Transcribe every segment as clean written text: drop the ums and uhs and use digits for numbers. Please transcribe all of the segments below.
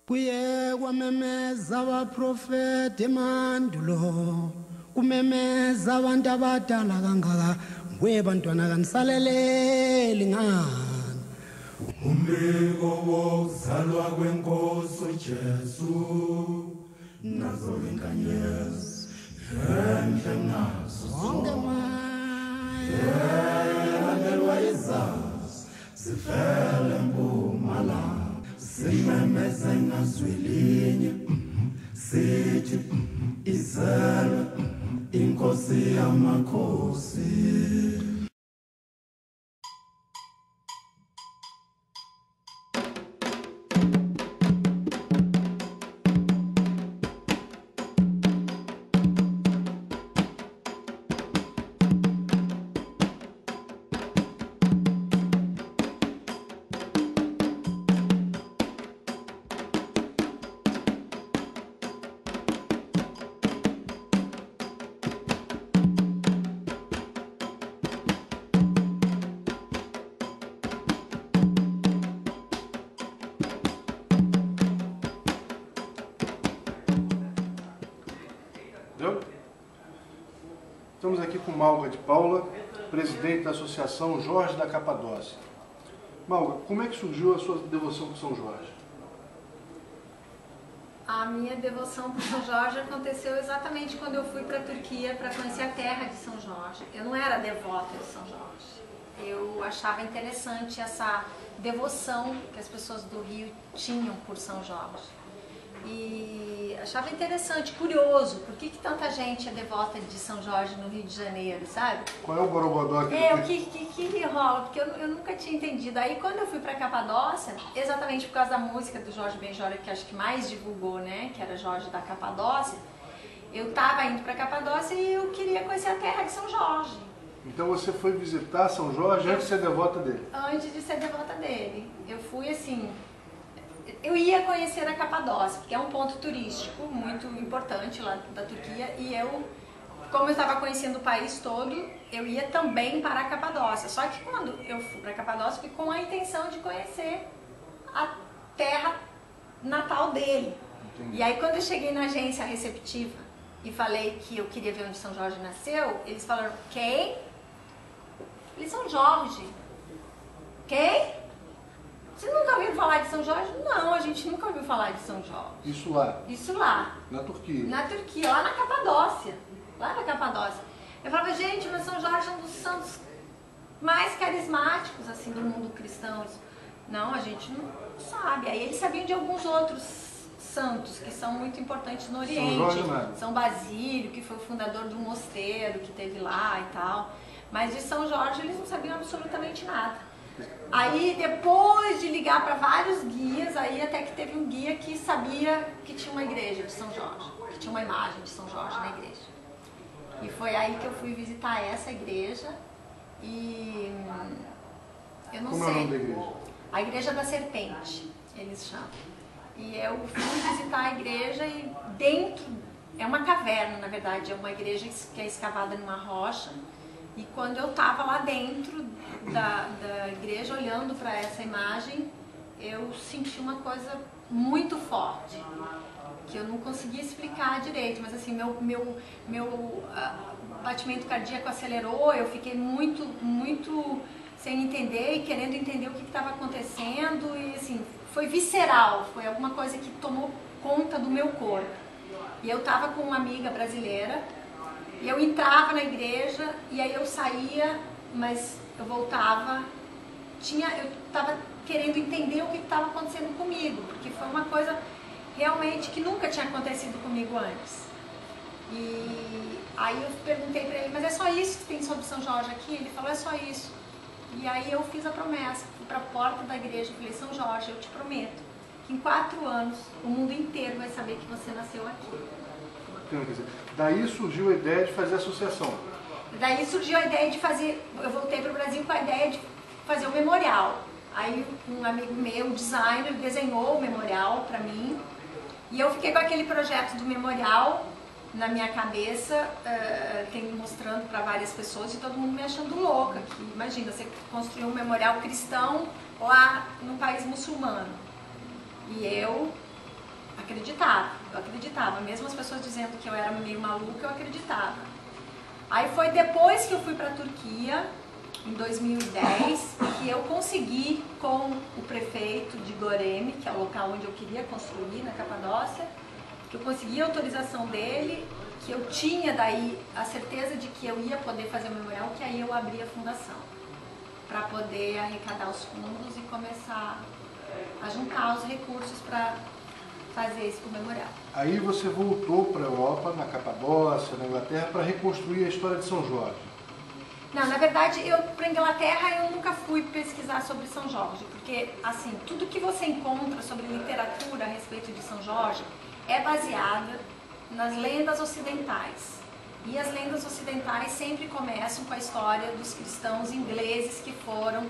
Kuye kwamemeza abaprofeti emandulo, kumemeza abantu abadala kangaka, ngwe bantwana kanisaleleli ngani. Umbiko wokuzalwa kwenkosi uJesu, nazo inkanyezi enhle nazo Onke landelwa izazi zivele mpumalanga, simemeze ngazwi linye sithi izelwe inkosi yamakhosi. Estamos aqui com Malga de Paula, presidente da Associação Jorge da Capadócia. Malga, como é que surgiu a sua devoção por São Jorge? A minha devoção por São Jorge aconteceu exatamente quando eu fui para a Turquia para conhecer a terra de São Jorge. Eu não era devota de São Jorge. Eu achava interessante essa devoção que as pessoas do Rio tinham por São Jorge. E achava interessante, curioso, por que tanta gente é devota de São Jorge no Rio de Janeiro, sabe? Qual é o borogodó aqui? O que rola? Porque eu nunca tinha entendido. Aí quando eu fui pra Capadócia, exatamente por causa da música do Jorge Benjor, que acho que mais divulgou, né, que era Jorge da Capadócia, eu tava indo pra Capadócia e eu queria conhecer a terra de São Jorge. Então você foi visitar São Jorge antes de ser devota dele? Antes de ser devota dele. Eu fui assim... Eu ia conhecer a Capadócia, porque é um ponto turístico muito importante lá da Turquia, e eu, como eu estava conhecendo o país todo, eu ia também para a Capadócia. Só que quando eu fui para a Capadócia, fui com a intenção de conhecer a terra natal dele. Entendi. E aí quando eu cheguei na agência receptiva e falei que eu queria ver onde São Jorge nasceu, eles falaram, quem? Eu falei, São Jorge. Quem? Você nunca ouviu falar de São Jorge? Não, a gente nunca ouviu falar de São Jorge. Isso lá? Isso lá. Na Turquia? Na Turquia, lá na Capadócia. Lá na Capadócia. Eu falava, gente, mas São Jorge é um dos santos mais carismáticos, assim, do mundo cristão. Não, a gente não sabe. Aí eles sabiam de alguns outros santos que são muito importantes no Oriente. São Jorge nada. São Basílio, que foi o fundador do mosteiro que teve lá e tal. Mas de São Jorge eles não sabiam absolutamente nada. Aí depois de ligar para vários guias, aí até que teve um guia que sabia que tinha uma igreja de São Jorge, que tinha uma imagem de São Jorge na igreja. E foi aí que eu fui visitar essa igreja e eu não sei. Como é o nome da igreja? A Igreja da Serpente, eles chamam. E eu fui visitar a igreja e dentro, é uma caverna na verdade, é uma igreja que é escavada numa rocha. E quando eu estava lá dentro da igreja, olhando para essa imagem, eu senti uma coisa muito forte, que eu não conseguia explicar direito, mas assim, meu batimento cardíaco acelerou, eu fiquei muito sem entender e querendo entender o que estava acontecendo, e assim, foi visceral, foi alguma coisa que tomou conta do meu corpo. E eu estava com uma amiga brasileira, e eu entrava na igreja e aí eu saía, mas eu voltava, eu estava querendo entender o que estava acontecendo comigo, porque foi uma coisa realmente que nunca tinha acontecido comigo antes. E aí eu perguntei para ele, mas é só isso que tem sobre São Jorge aqui? Ele falou, é só isso. E aí eu fiz a promessa, fui para a porta da igreja e falei, São Jorge, eu te prometo que em 4 anos o mundo inteiro vai saber que você nasceu aqui. Daí surgiu a ideia de fazer a associação. Daí surgiu a ideia de fazer, eu voltei para o Brasil com a ideia de fazer o memorial. Aí um amigo meu, designer, desenhou o memorial para mim. E eu fiquei com aquele projeto do memorial na minha cabeça, mostrando para várias pessoas e todo mundo me achando louca. Que, imagina, você construir um memorial cristão lá num país muçulmano. E eu eu acreditava. Mesmo as pessoas dizendo que eu era meio maluca, eu acreditava. Aí foi depois que eu fui para a Turquia, em 2010, que eu consegui com o prefeito de Goreme, que é o local onde eu queria construir, na Capadócia, que eu consegui a autorização dele, que eu tinha daí a certeza de que eu ia poder fazer o memorial, que aí eu abri a fundação, para poder arrecadar os fundos e começar a juntar os recursos para fazer esse memorial. Aí você voltou para a Europa, na Capadócia, na Inglaterra, para reconstruir a história de São Jorge. Não, na verdade, para a Inglaterra eu nunca fui pesquisar sobre São Jorge, porque, assim, tudo que você encontra sobre literatura a respeito de São Jorge é baseada nas lendas ocidentais. E as lendas ocidentais sempre começam com a história dos cristãos ingleses que foram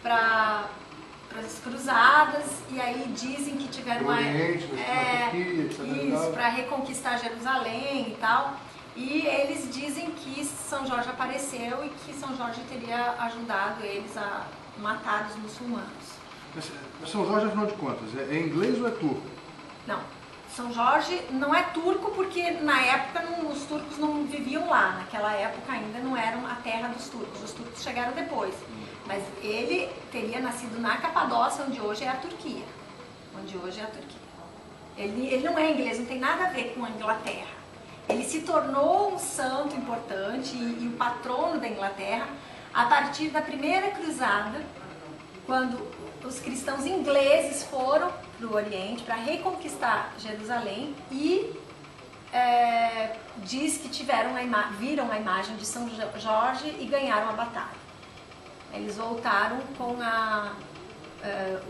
para as cruzadas e aí dizem que tiveram para reconquistar Jerusalém e tal. E eles dizem que São Jorge apareceu e que São Jorge teria ajudado eles a matar os muçulmanos. Mas São Jorge, afinal de contas, é inglês ou é turco? Não. São Jorge não é turco porque na época os turcos não viviam lá. Naquela época ainda não era a terra dos turcos. Os turcos chegaram depois. Mas ele teria nascido na Capadócia, onde hoje é a Turquia. Ele não é inglês, não tem nada a ver com a Inglaterra. Ele se tornou um santo importante e o patrono da Inglaterra a partir da primeira cruzada, quando os cristãos ingleses foram para o Oriente para reconquistar Jerusalém e diz que viram a imagem de São Jorge e ganharam a batalha. Eles voltaram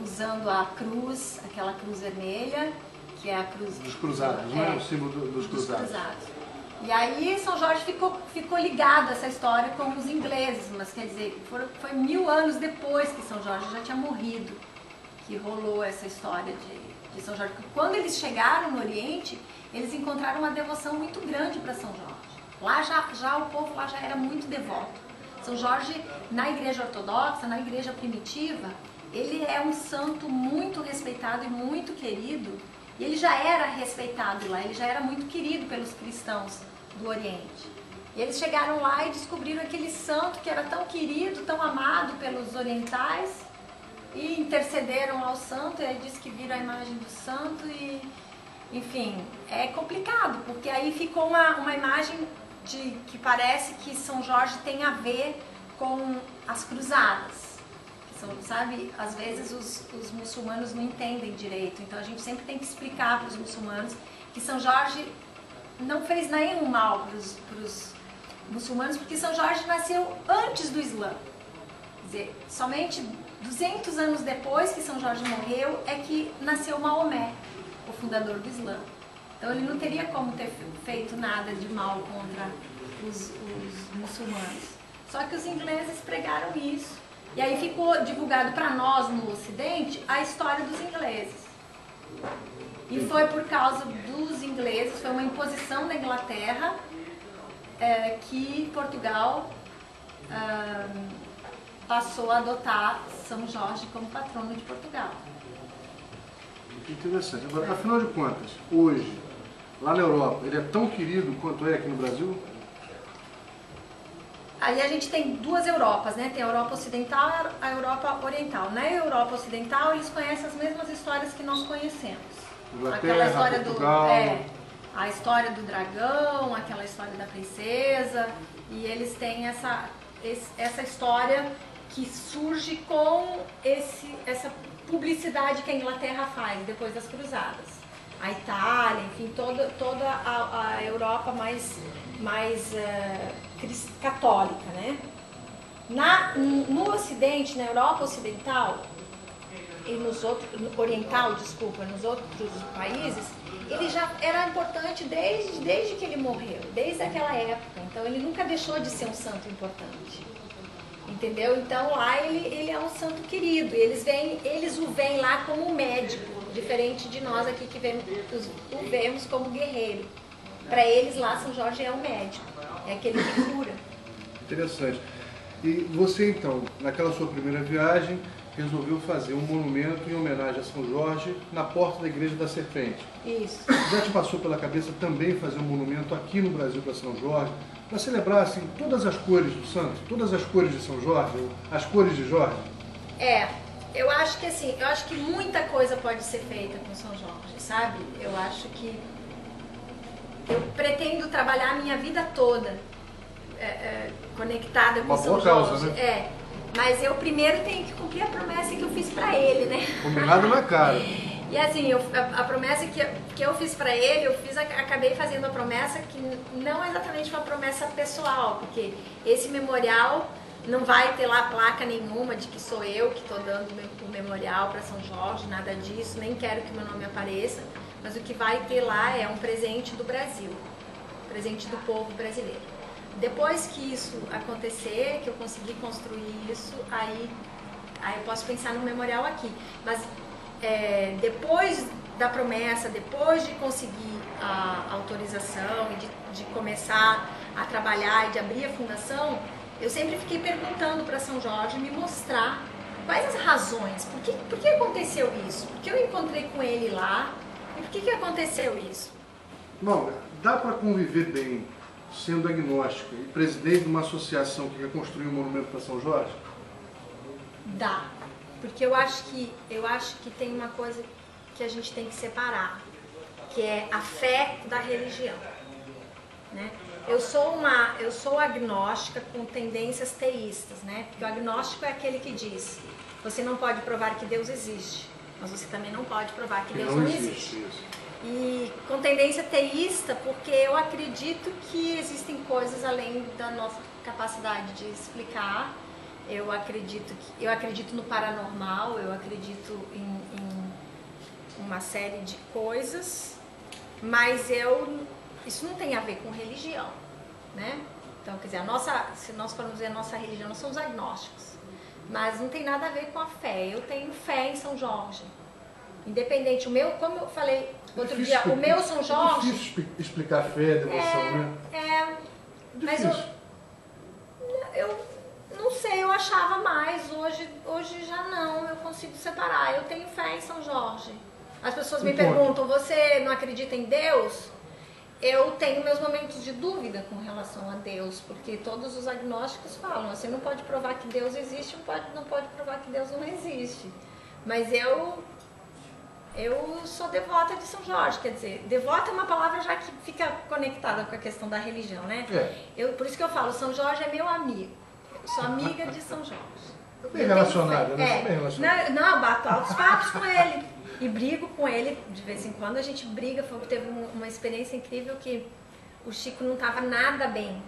usando a cruz, aquela cruz vermelha, que é a cruz dos cruzados, não é o símbolo dos cruzados. E aí São Jorge ficou ligado a essa história com os ingleses, mas quer dizer, foi 1000 anos depois que São Jorge já tinha morrido, que rolou essa história de São Jorge. Porque quando eles chegaram no Oriente, eles encontraram uma devoção muito grande para São Jorge. Lá já o povo lá já era muito devoto. São Jorge, na igreja ortodoxa, na igreja primitiva, ele é um santo muito respeitado e muito querido. E ele já era respeitado lá, ele já era muito querido pelos cristãos do Oriente. E eles chegaram lá e descobriram aquele santo que era tão querido, tão amado pelos orientais, e intercederam ao santo, e aí diz que viram a imagem do santo, e enfim, é complicado, porque aí ficou uma imagem que parece que São Jorge tem a ver com as cruzadas. Sabe, às vezes os muçulmanos não entendem direito, então a gente sempre tem que explicar para os muçulmanos que São Jorge não fez nenhum mal para os muçulmanos, porque São Jorge nasceu antes do Islã. Quer dizer, somente 200 anos depois que São Jorge morreu é que nasceu Maomé, o fundador do Islã. Então ele não teria como ter feito nada de mal contra os muçulmanos. Só que os ingleses pregaram isso. E aí ficou divulgado para nós no Ocidente a história dos ingleses. E foi por causa dos ingleses, foi uma imposição da Inglaterra que Portugal passou a adotar São Jorge como patrono de Portugal. Interessante. Agora, afinal de contas, hoje, lá na Europa, ele é tão querido quanto é aqui no Brasil? Aí a gente tem duas Europas, né? Tem a Europa Ocidental e a Europa Oriental. Na Europa Ocidental, eles conhecem as mesmas histórias que nós conhecemos. Aquela história Portugal. A história do dragão, aquela história da princesa. E eles têm essa história que surge com essa publicidade que a Inglaterra faz depois das cruzadas. A Itália, enfim, toda a Europa mais católica, né? No Ocidente, na Europa Ocidental e nos outros países, ele já era importante desde que ele morreu, desde aquela época. Então ele nunca deixou de ser um santo importante, entendeu? Então lá ele é um santo querido. Eles o veem lá como um médico, diferente de nós aqui que o vemos como guerreiro. Para eles lá São Jorge é um médico, é aquele que cura. Interessante. E você então, naquela sua primeira viagem, resolveu fazer um monumento em homenagem a São Jorge na porta da Igreja da Serpente. Isso. Já te passou pela cabeça também fazer um monumento aqui no Brasil para São Jorge, para celebrar assim, todas as cores do santo, todas as cores de São Jorge, as cores de Jorge? Eu acho que assim, eu acho que muita coisa pode ser feita com São Jorge, sabe? Eu acho que eu pretendo trabalhar a minha vida toda conectada com São Jorge. Causa, né? Mas eu primeiro tenho que cumprir a promessa que eu fiz pra ele, né? Combinado na cara. E assim, a promessa que eu fiz pra ele, acabei fazendo a promessa que não é exatamente uma promessa pessoal, porque esse memorial não vai ter lá placa nenhuma de que sou eu que estou dando o memorial para São Jorge, nada disso, nem quero que meu nome apareça, mas o que vai ter lá é um presente do Brasil, presente do povo brasileiro. Depois que isso acontecer, que eu conseguir construir isso, aí eu posso pensar no memorial aqui. Mas depois da promessa, depois de conseguir a autorização e de começar a trabalhar e de abrir a fundação, eu sempre fiquei perguntando para São Jorge me mostrar quais as razões, por que aconteceu isso, por que eu encontrei com ele lá e por que aconteceu isso. Bom, dá para conviver bem sendo agnóstica e presidente de uma associação que quer construir um monumento para São Jorge? Dá, porque eu acho que tem uma coisa que a gente tem que separar, que é a fé da religião, né? Eu sou agnóstica com tendências teístas, né? Porque o agnóstico é aquele que diz, você não pode provar que Deus existe, mas você também não pode provar que Deus não existe. Isso. E com tendência teísta, porque eu acredito que existem coisas além da nossa capacidade de explicar. Eu acredito no paranormal, eu acredito em uma série de coisas, mas isso não tem a ver com religião, né? Então, quer dizer, se nós formos dizer a nossa religião, nós somos agnósticos, mas não tem nada a ver com a fé. Eu tenho fé em São Jorge. Independente, como eu falei outro dia, o meu São Jorge... É difícil explicar fé, devoção, né? Mas eu não sei, eu achava mais, hoje já não, eu consigo separar. Eu tenho fé em São Jorge. As pessoas me perguntam, você não acredita em Deus? Eu tenho meus momentos de dúvida com relação a Deus, porque todos os agnósticos falam, você não pode provar que Deus existe, não pode provar que Deus não existe. Mas eu sou devota de São Jorge, quer dizer, devota é uma palavra já que fica conectada com a questão da religião, né? Por isso que eu falo, São Jorge é meu amigo, eu sou amiga de São Jorge. Bem relacionada, né? Bem relacionada. Não, eu bato altos papos com ele e brigo com ele, de vez em quando a gente briga. Teve uma experiência incrível que o Chico não estava nada bem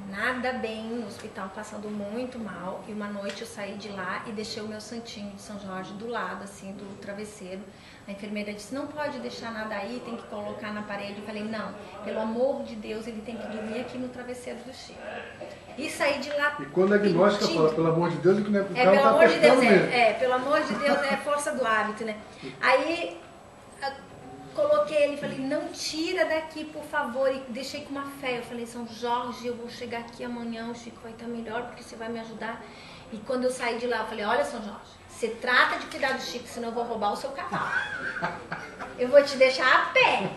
no hospital, passando muito mal, e uma noite eu saí de lá e deixei o meu santinho de São Jorge do lado, assim, do travesseiro. A enfermeira disse, não pode deixar nada aí, tem que colocar na parede. Eu falei, não, pelo amor de Deus, ele tem que dormir aqui no travesseiro do Chico. E saí de lá. E quando a agnóstica fala, pelo amor de Deus, o pelo amor de Deus, pelo amor de Deus, é força do hábito, né? Aí coloquei ele e falei, não tira daqui, por favor, e deixei com uma fé. Eu falei, São Jorge, eu vou chegar aqui amanhã, o Chico vai estar melhor, porque você vai me ajudar. E quando eu saí de lá, eu falei, olha, São Jorge, você trata de cuidar do Chico, senão eu vou roubar o seu cavalo. Eu vou te deixar a pé.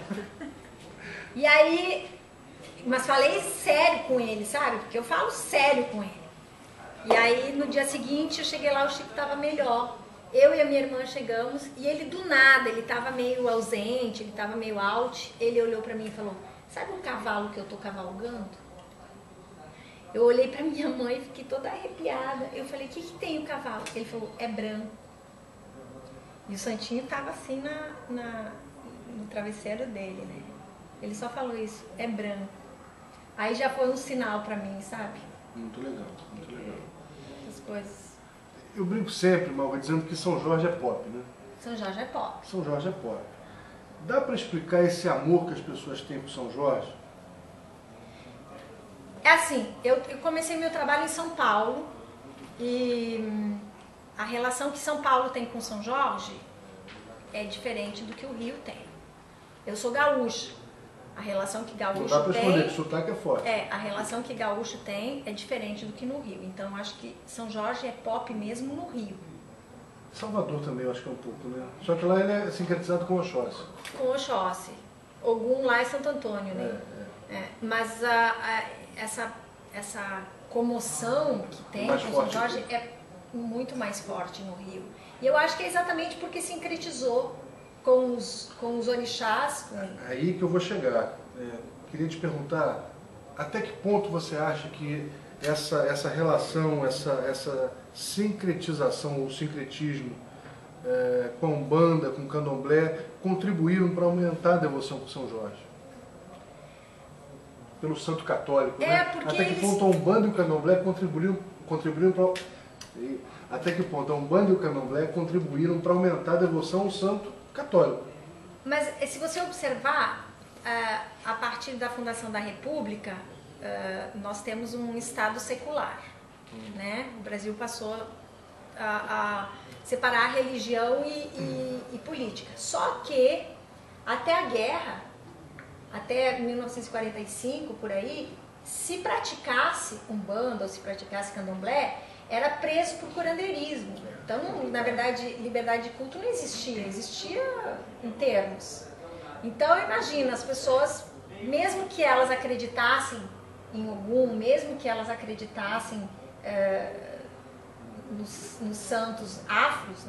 E aí, mas falei sério com ele, sabe? Porque eu falo sério com ele. E aí, no dia seguinte, eu cheguei lá, o Chico estava melhor. Eu e a minha irmã chegamos e ele do nada, ele estava meio ausente, ele estava meio out. Ele olhou para mim e falou, sabe o cavalo que eu tô cavalgando? Eu olhei para minha mãe e fiquei toda arrepiada. Eu falei, o que tem o cavalo? Ele falou, é branco. E o santinho estava assim no travesseiro dele, né? Ele só falou isso, é branco. Aí já foi um sinal para mim, sabe? Muito legal, muito legal. Essas coisas. Eu brinco sempre, Malva, dizendo que São Jorge é pop, né? São Jorge é pop. São Jorge é pop. Dá para explicar esse amor que as pessoas têm por São Jorge? É assim, eu comecei meu trabalho em São Paulo e a relação que São Paulo tem com São Jorge é diferente do que o Rio tem. Eu sou gaúcha. A relação que gaúcho tem... Não dá para esconder, que o sotaque é forte. A relação que gaúcho tem é diferente do que no Rio. Então, acho que São Jorge é pop mesmo no Rio. Salvador também, eu acho que é um pouco, né? Só que lá ele é sincretizado com Oxóssi. Com Oxóssi. Ogum lá é Santo Antônio, né? Mas essa comoção que tem com São Jorge é muito mais forte no Rio. E eu acho que é exatamente porque sincretizou com os orixás. Aí que eu vou chegar. Queria te perguntar, até que ponto você acha que essa relação, essa sincretização, o sincretismo com a Umbanda, com o Candomblé, contribuíram para aumentar a devoção por São Jorge? Pelo santo católico, né? Até que ponto a Umbanda e o Candomblé contribuíram para... Até que ponto a Umbanda e o Candomblé contribuíram para aumentar a devoção ao santo católico? Mas se você observar, a partir da fundação da República, nós temos um Estado secular, né? O Brasil passou a separar religião e política. Só que até a guerra, até 1945, por aí, se praticasse Umbanda ou se praticasse Candomblé, era preso por curandeirismo. Então, na verdade, liberdade de culto não existia, existia em termos. Então, imagina, as pessoas, mesmo que elas acreditassem em Ogum, mesmo que elas acreditassem nos santos afros,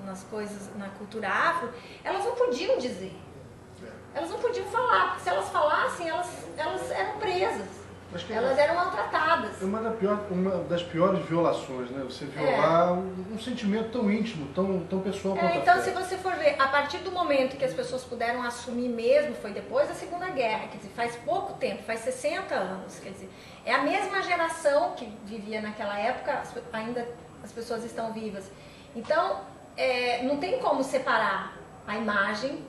nas coisas, na cultura afro, elas não podiam dizer. Elas não podiam falar, porque se elas falassem, elas eram presas. Elas eram maltratadas. É uma das piores violações, né? Você violar um sentimento tão íntimo, tão pessoal quanto então, a fé. se você for ver, a partir do momento que as pessoas puderam assumir mesmo, foi depois da Segunda Guerra, quer dizer, faz pouco tempo, faz 60 anos, quer dizer, é a mesma geração que vivia naquela época, ainda as pessoas estão vivas. Então, não tem como separar a imagem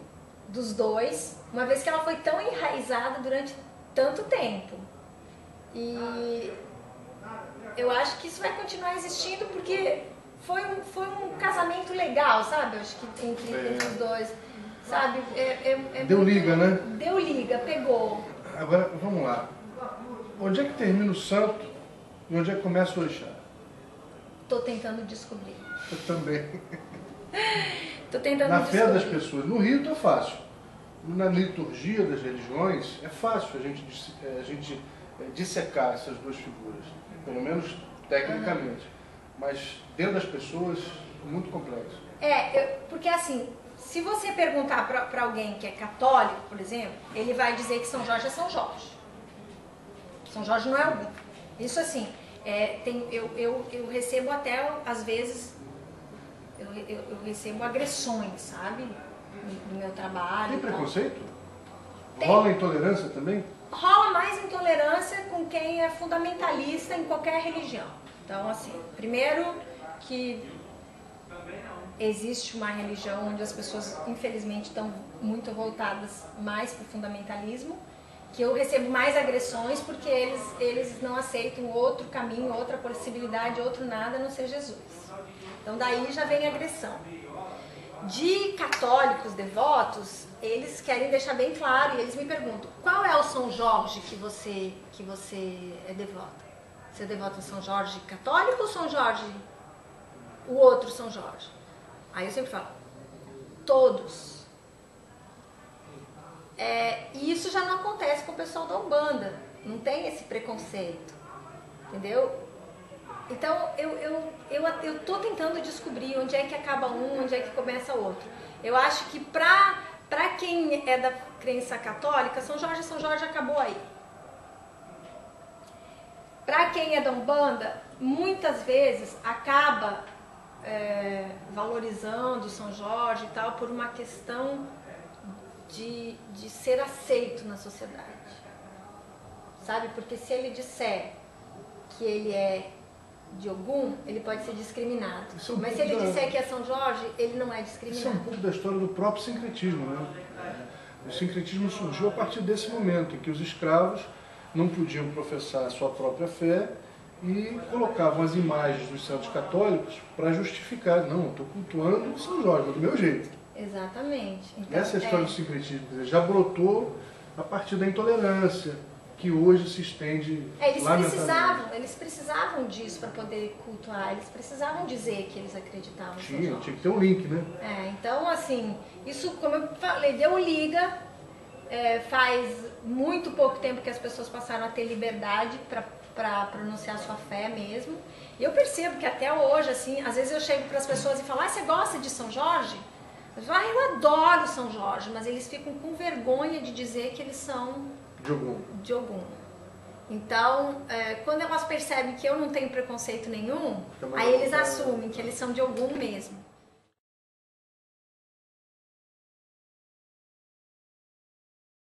dos dois, uma vez que ela foi tão enraizada durante tanto tempo. E eu acho que isso vai continuar existindo porque foi um casamento legal, sabe? Eu acho que entre os dois, sabe? Deu liga, né? Deu liga, pegou. Agora, vamos lá. Onde é que termina o santo e onde é que começa o orixá? Tô tentando descobrir. Eu também. Tô tentando Na descobrir. fé das pessoas. No rito é fácil. Na liturgia das religiões é fácil a gente dissecar essas duas figuras, pelo menos tecnicamente, mas dentro das pessoas é muito complexo. Porque assim, se você perguntar para alguém que é católico, por exemplo, ele vai dizer que São Jorge é São Jorge. São Jorge não é algum. Isso assim, eu recebo até, às vezes, eu recebo agressões, sabe, do meu trabalho. Tem preconceito? Rola intolerância também? Rola mais intolerância com quem é fundamentalista em qualquer religião. Então, assim, primeiro que existe uma religião onde as pessoas, infelizmente, estão muito voltadas mais para o fundamentalismo, que eu recebo mais agressões porque eles não aceitam outro caminho, outra possibilidade, outro nada, a não ser Jesus. Então, daí já vem a agressão. De católicos devotos, eles querem deixar bem claro e eles me perguntam: qual é o São Jorge que você é devota? Você é devota a São Jorge católico ou São Jorge, o outro São Jorge? Aí eu sempre falo: todos. E isso já não acontece com o pessoal da Umbanda, não tem esse preconceito, entendeu? Então, eu tô tentando descobrir onde é que acaba um, onde é que começa o outro. Eu acho que para quem é da crença católica, São Jorge acabou aí. Para quem é da Umbanda, muitas vezes acaba valorizando São Jorge e tal por uma questão de ser aceito na sociedade. Sabe? Porque se ele disser que ele é de Ogum, ele pode ser discriminado. Mas se ele disser que é São Jorge, ele não é discriminado. Isso é um pouco da história do próprio sincretismo, né? O sincretismo surgiu a partir desse momento em que os escravos não podiam professar a sua própria fé e colocavam as imagens dos santos católicos para justificar: não, estou cultuando São Jorge, do meu jeito. Exatamente. Então, essa é a história do sincretismo. Quer dizer, já brotou a partir da intolerância, que hoje se estende, Eles precisavam disso para poder cultuar, eles precisavam dizer que eles acreditavam. Tinha que ter um link, né? Então, assim, isso, como eu falei, deu liga. Faz muito pouco tempo que as pessoas passaram a ter liberdade para pronunciar sua fé mesmo. E eu percebo que até hoje, assim, às vezes eu chego para as pessoas e falo, você gosta de São Jorge? Eu falo, eu adoro São Jorge, mas eles ficam com vergonha de dizer que eles são de Ogum. Então, quando elas percebem que eu não tenho preconceito nenhum, aí eles assumem que eles são de Ogum mesmo.